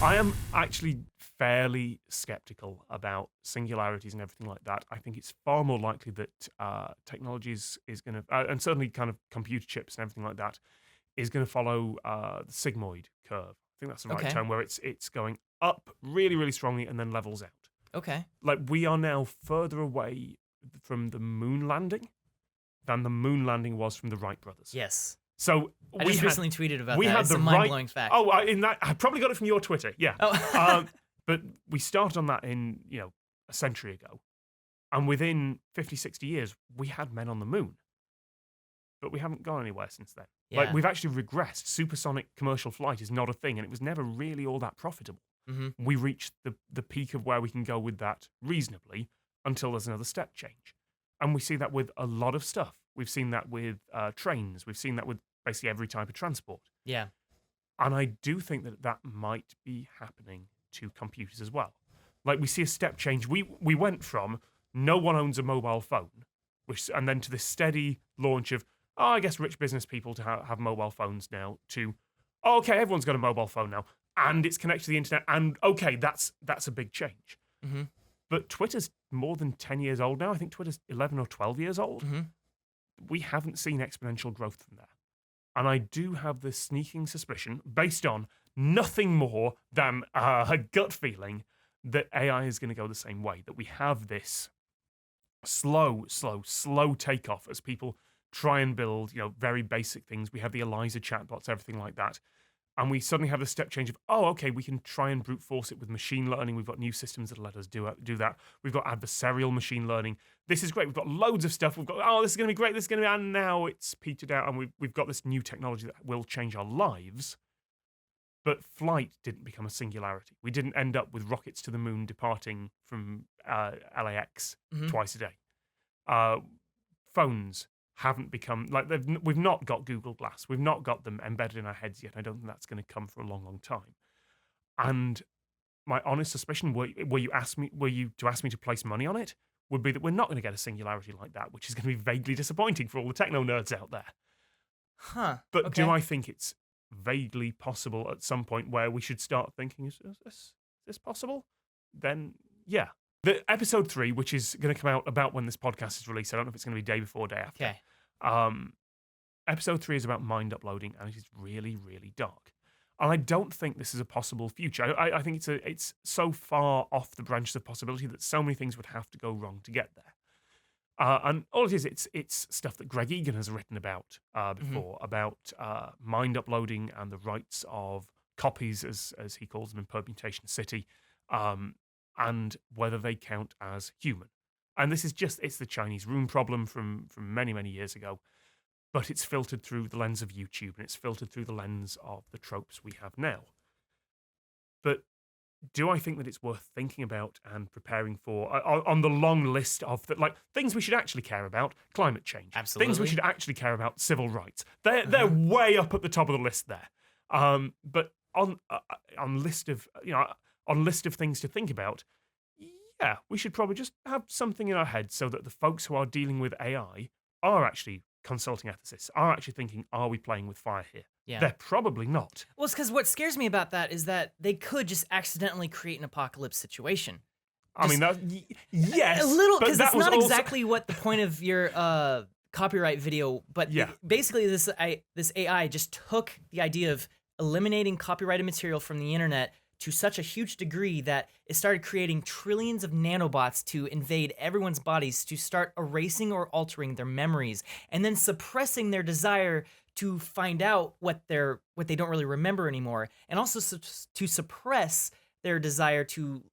I am actually fairly skeptical about singularities and everything like that. I think it's far more likely that technology is going to, and certainly kind of computer chips and everything like that, is going to follow the sigmoid curve. I think that's the right term, where it's going up really, really strongly and then levels out. Okay. Like, we are now further away from the moon landing than the moon landing was from the Wright brothers. Yes. So I just recently tweeted about we that. had It's the a mind-blowing fact. Oh, I probably got it from your Twitter. Yeah. Oh. But we started on that in, a century ago. And within 50, 60 years, we had men on the moon. But we haven't gone anywhere since then. Yeah. Like, we've actually regressed. Supersonic commercial flight is not a thing, and it was never really all that profitable. Mm-hmm. We reached the peak of where we can go with that reasonably until there's another step change. And we see that with a lot of stuff. We've seen that with trains. We've seen that with basically every type of transport. Yeah. And I do think that might be happening to computers as well. Like, we see a step change. We went from no one owns a mobile phone, and then to this steady launch of, I guess rich business people to have mobile phones now, to, okay, everyone's got a mobile phone now, and it's connected to the internet, and okay, that's a big change. Mm-hmm. But Twitter's more than 10 years old now. I think Twitter's 11 or 12 years old. Mm-hmm. We haven't seen exponential growth from there. And I do have this sneaking suspicion, based on nothing more than a gut feeling, that AI is going to go the same way, that we have this slow takeoff as people try and build, very basic things. We have the Eliza chatbots, everything like that. And we suddenly have a step change of, okay, we can try and brute force it with machine learning. We've got new systems that let us do that. We've got adversarial machine learning. This is great. We've got loads of stuff. We've got, this is going to be great. This is going to be, and now it's petered out, and we've got this new technology that will change our lives. But flight didn't become a singularity. We didn't end up with rockets to the moon departing from LAX twice a day. Phones haven't become, like, we've not got Google Glass. We've not got them embedded in our heads yet. I don't think that's going to come for a long, long time. And my honest suspicion, were you to ask me to place money on it, would be that we're not going to get a singularity like that, which is going to be vaguely disappointing for all the techno nerds out there. Huh. But do I think it's vaguely possible at some point where we should start thinking, is this possible? Then, yeah. The episode 3, which is going to come out about when this podcast is released, I don't know if it's going to be day before or day after. Okay. Episode 3 is about mind uploading, and it is really, really dark. And I don't think this is a possible future. I think it's so far off the branches of possibility that so many things would have to go wrong to get there. And all it is, it's stuff that Greg Egan has written about before, about mind uploading and the rights of copies, as he calls them in Permutation City, and whether they count as human. And this is it's the Chinese room problem from many, many years ago, but it's filtered through the lens of YouTube, and it's filtered through the lens of the tropes we have now. But do I think that it's worth thinking about and preparing for on the long list of things we should actually care about? Climate change. Absolutely. Things we should actually care about, civil rights. They're way up at the top of the list there. But on list of things to think about, yeah, we should probably just have something in our head so that the folks who are dealing with AI are actually consulting ethicists, are actually thinking, are we playing with fire here? Yeah. They're probably not. Well, it's because what scares me about that is that they could just accidentally create an apacalypse situation. Yes. A little, because that's not exactly what the point of your copyright video, but yeah. Basically this AI just took the idea of eliminating copyrighted material from the internet to such a huge degree that it started creating trillions of nanobots to invade everyone's bodies, to start erasing or altering their memories, and then suppressing their desire to find out what they don't really remember anymore, and also to suppress their desire to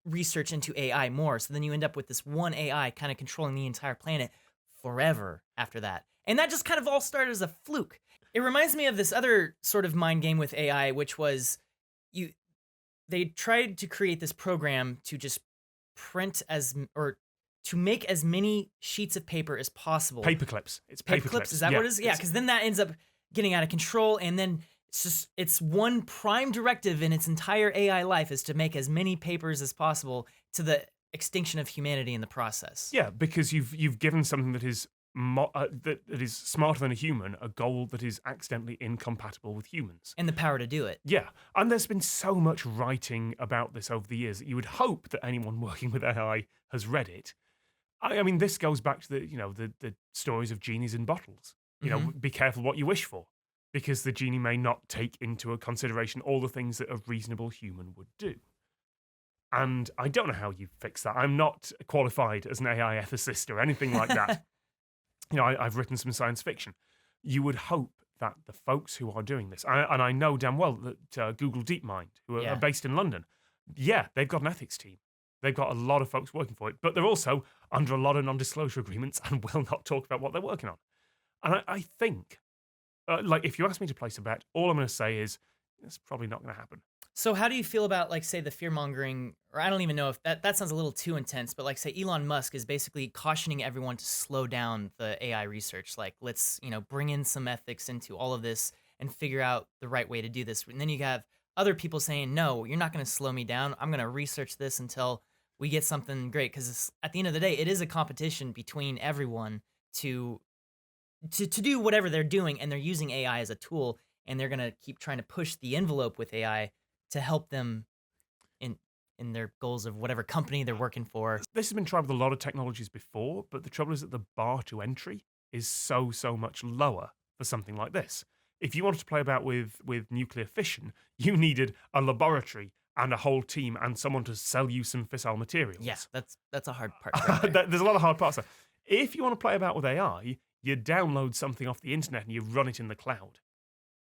research into AI more. So then you end up with this one AI kind of controlling the entire planet forever after that. And that just kind of all started as a fluke. It reminds me of this other sort of mind game with AI, which was they tried to create this program to just print to make as many sheets of paper as possible. Paperclips. It's paperclips. Is that what it is? Yeah, because then that ends up getting out of control, and then it's one prime directive in its entire AI life is to make as many papers as possible to the extinction of humanity in the process. Yeah, because you've given something that is that is smarter than a human, a goal that is accidentally incompatible with humans. And the power to do it. Yeah, and there's been so much writing about this over the years that you would hope that anyone working with AI has read it. I mean, this goes back to the stories of genies in bottles. Be careful what you wish for, because the genie may not take into a consideration all the things that a reasonable human would do. And I don't know how you fix that. I'm not qualified as an AI ethicist or anything like that. I've written some science fiction. You would hope that the folks who are doing this, and I know damn well that Google DeepMind, who are based in London, they've got an ethics team. They've got a lot of folks working for it, but they're also under a lot of non-disclosure agreements and will not talk about what they're working on. And I think, if you ask me to place a bet, all I'm going to say is it's probably not going to happen. So how do you feel about, like, say, the fear-mongering, or I don't even know if that sounds a little too intense, but, like, say, Elon Musk is basically cautioning everyone to slow down the AI research. Like, let's, bring in some ethics into all of this and figure out the right way to do this. And then you have other people saying, no, you're not going to slow me down. I'm going to research this until we get something great. Because at the end of the day, it is a competition between everyone to do whatever they're doing, and they're using AI as a tool, and they're going to keep trying to push the envelope with AI to help them in their goals of whatever company they're working for. This has been tried with a lot of technologies before, but the trouble is that the bar to entry is so much lower for something like this. If you wanted to play about with nuclear fission, you needed a laboratory and a whole team and someone to sell you some fissile materials. Yes, that's a hard part. Right there. There's a lot of hard parts there. If you want to play about with AI, you download something off the internet and you run it in the cloud.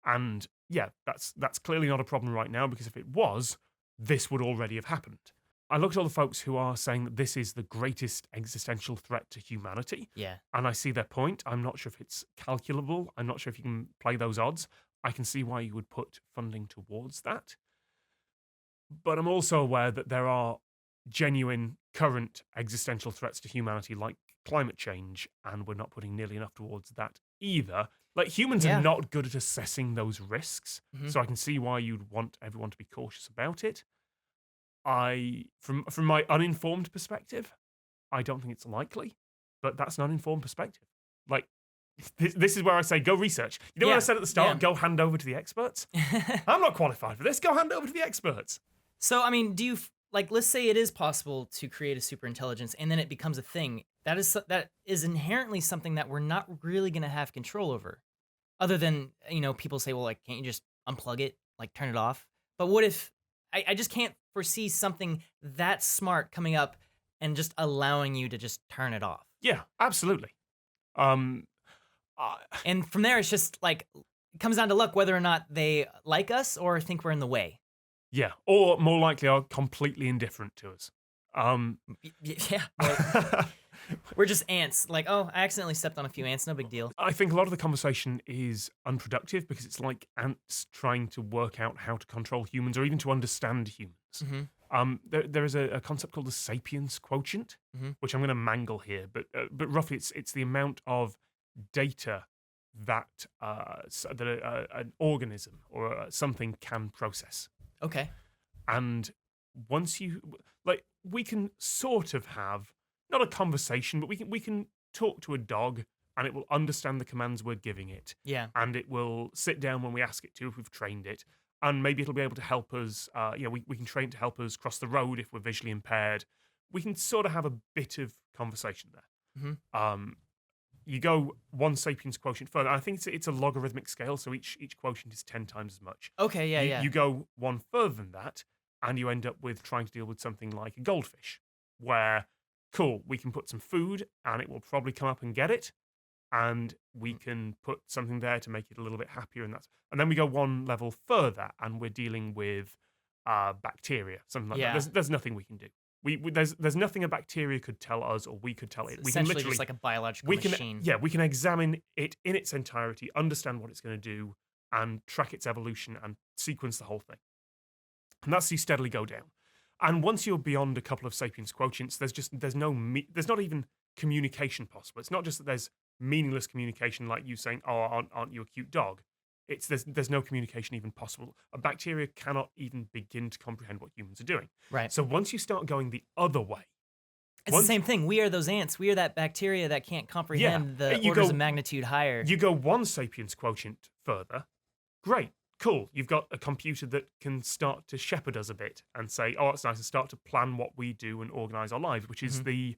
And yeah, that's clearly not a problem right now, because if it was, this would already have happened. I looked at all the folks who are saying that this is the greatest existential threat to humanity. Yeah. And I see their point. I'm not sure if it's calculable. I'm not sure if you can play those odds. I can see why you would put funding towards that. But I'm also aware that there are genuine current existential threats to humanity, like climate change, and we're not putting nearly enough towards that either. Like, humans are not good at assessing those risks, so I can see why you'd want everyone to be cautious about it. From my uninformed perspective, I don't think it's likely, but that's an uninformed perspective. Like, this is where I say, go research. You know what I said at the start? Go hand over to the experts? I'm not qualified for this. Go hand over to the experts. So, I mean, do you, let's say it is possible to create a super intelligence and then it becomes a thing. That is inherently something that we're not really going to have control over. Other than, people say, well, can't you just unplug it, turn it off? But what if, I just can't foresee something that smart coming up and just allowing you to just turn it off. Yeah, absolutely. And from there, it's just it comes down to luck, whether or not they like us or think we're in the way. Yeah, or more likely are completely indifferent to us. Yeah. Well, we're just ants. I accidentally stepped on a few ants. No big deal. I think a lot of the conversation is unproductive because it's like ants trying to work out how to control humans or even to understand humans. Mm-hmm. There is a concept called the sapience quotient, which I'm going to mangle here, but roughly it's the amount of data that an organism or something can process. Okay. And once we can sort of have not a conversation, but we can talk to a dog and it will understand the commands we're giving it. Yeah. And it will sit down when we ask it to if we've trained it. And maybe it'll be able to help us, we can train it to help us cross the road if we're visually impaired. We can sort of have a bit of conversation there. Mm-hmm. You go one sapience quotient further. I think it's a logarithmic scale, so each quotient is 10 times as much. Okay, yeah. You go one further than that, and you end up with trying to deal with something like a goldfish, where, cool, we can put some food, and it will probably come up and get it, and we can put something there to make it a little bit happier, and then we go one level further, and we're dealing with bacteria, something like that. There's nothing we can do. There's nothing a bacteria could tell us or we could tell it. We can essentially literally just like a biological machine. Yeah, we can examine it in its entirety, understand what it's going to do, and track its evolution and sequence the whole thing. And that's you steadily go down. And once you're beyond a couple of sapience quotients, there's not even communication possible. It's not just that there's meaningless communication like you saying, "Oh, aren't you a cute dog?" There's no communication even possible. A bacteria cannot even begin to comprehend what humans are doing. Right. So once you start going the other way, It's the same thing. We are those ants. We are that bacteria that can't comprehend the orders of magnitude higher. You go one sapience quotient further, great, cool. You've got a computer that can start to shepherd us a bit and say, oh, it's nice, and start to plan what we do and organize our lives, which is the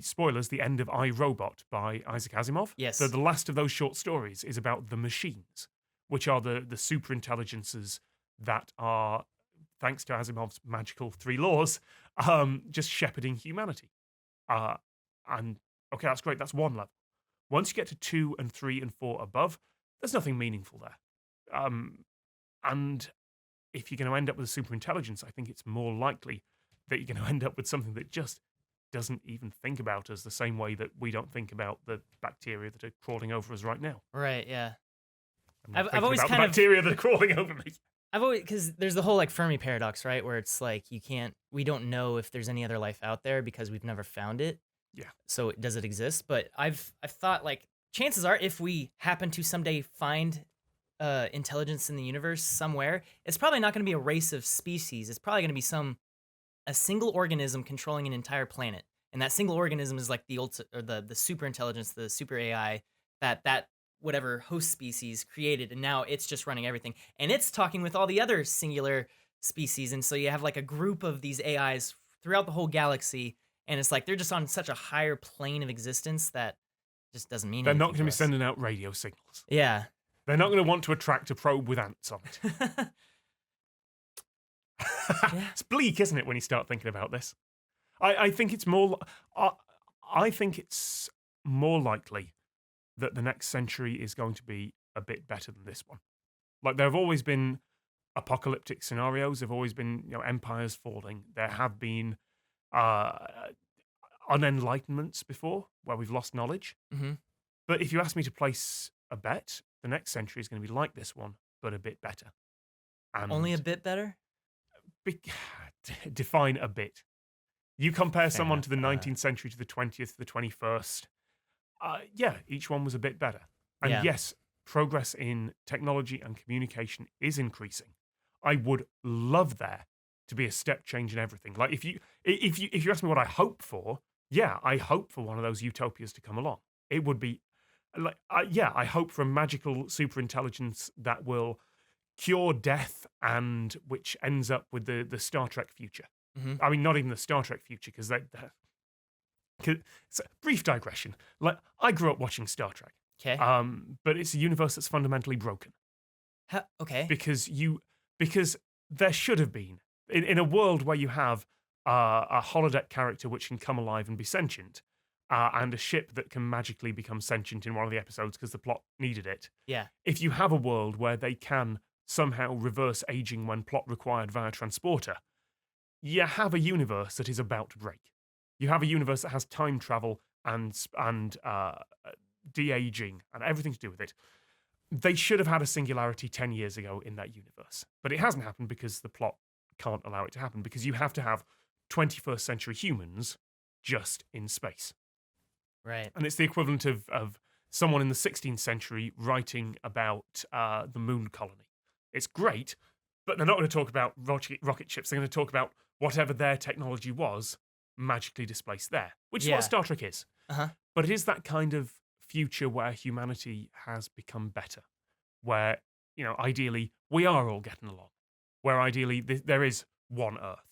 spoilers, the end of I, Robot by Isaac Asimov. Yes. So the last of those short stories is about the machines, which are the super intelligences that are, thanks to Asimov's magical 3 laws, just shepherding humanity. And okay, that's great. That's one level. Once you get to 2 and 3 and 4 above, there's nothing meaningful there. And if you're going to end up with a super intelligence, I think it's more likely that you're going to end up with something that just doesn't even think about us the same way that we don't think about the bacteria that are crawling over us right now. Right, yeah. I've always about the bacteria that are crawling over me. Because there's the whole like Fermi paradox, right? Where it's like we don't know if there's any other life out there because we've never found it. Yeah. So does it exist? But I've thought like chances are if we happen to someday find intelligence in the universe somewhere, it's probably not going to be a race of species. It's probably going to be a single organism controlling an entire planet. And that single organism is like the super intelligence, the super AI that whatever host species created, and now it's just running everything. And it's talking with all the other singular species, and so you have like a group of these AIs throughout the whole galaxy, and it's like they're just on such a higher plane of existence that just doesn't mean anything. They're not going to be sending out radio signals. Yeah. They're not going to want to attract a probe with ants on it. Yeah. It's bleak, isn't it, when you start thinking about this? I think it's more... I think it's more likely that the next century is going to be a bit better than this one. Like, there have always been apocalyptic scenarios. There have always been, empires falling. There have been unenlightenments before, where we've lost knowledge. Mm-hmm. But if you ask me to place a bet, the next century is going to be like this one, but a bit better. And only a bit better? Define a bit. You compare someone enough. to the 19th century, to the 20th, to the 21st. Yeah, each one was a bit better. And yes, progress in technology and communication is increasing. I would love there to be a step change in everything. Like if you ask me what I hope for, I hope for one of those utopias to come along. It would be like I hope for a magical super intelligence that will cure death, and which ends up with the Star Trek future. Mm-hmm. I mean, not even the Star Trek future, because so, brief digression. Like, I grew up watching Star Trek. Okay. But it's a universe that's fundamentally broken. Okay. Because there should have been, in a world where you have a holodeck character which can come alive and be sentient, and a ship that can magically become sentient in one of the episodes because the plot needed it. Yeah. If you have a world where they can somehow reverse aging when plot required via transporter, you have a universe that is about to break. You have a universe that has time travel and de-aging and everything to do with it. They should have had a singularity 10 years ago in that universe. But it hasn't happened because the plot can't allow it to happen, because you have to have 21st century humans just in space. Right. And it's the equivalent of someone in the 16th century writing about the moon colony. It's great, but they're not going to talk about rocket ships. They're going to talk about whatever their technology was magically displaced there, which is what Star Trek is. Uh-huh. But it is that kind of future where humanity has become better, where, ideally we are all getting along, where ideally there is one Earth.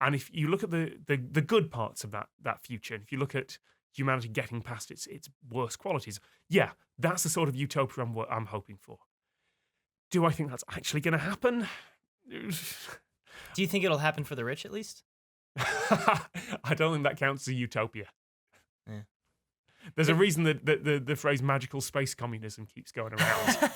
And if you look at the good parts of that future, and if you look at humanity getting past its worst qualities, that's the sort of utopia I'm hoping for. Do I think that's actually going to happen? Do you think it'll happen for the rich at least? I don't think that counts as a utopia. Yeah. There's a reason that the phrase magical space communism keeps going around.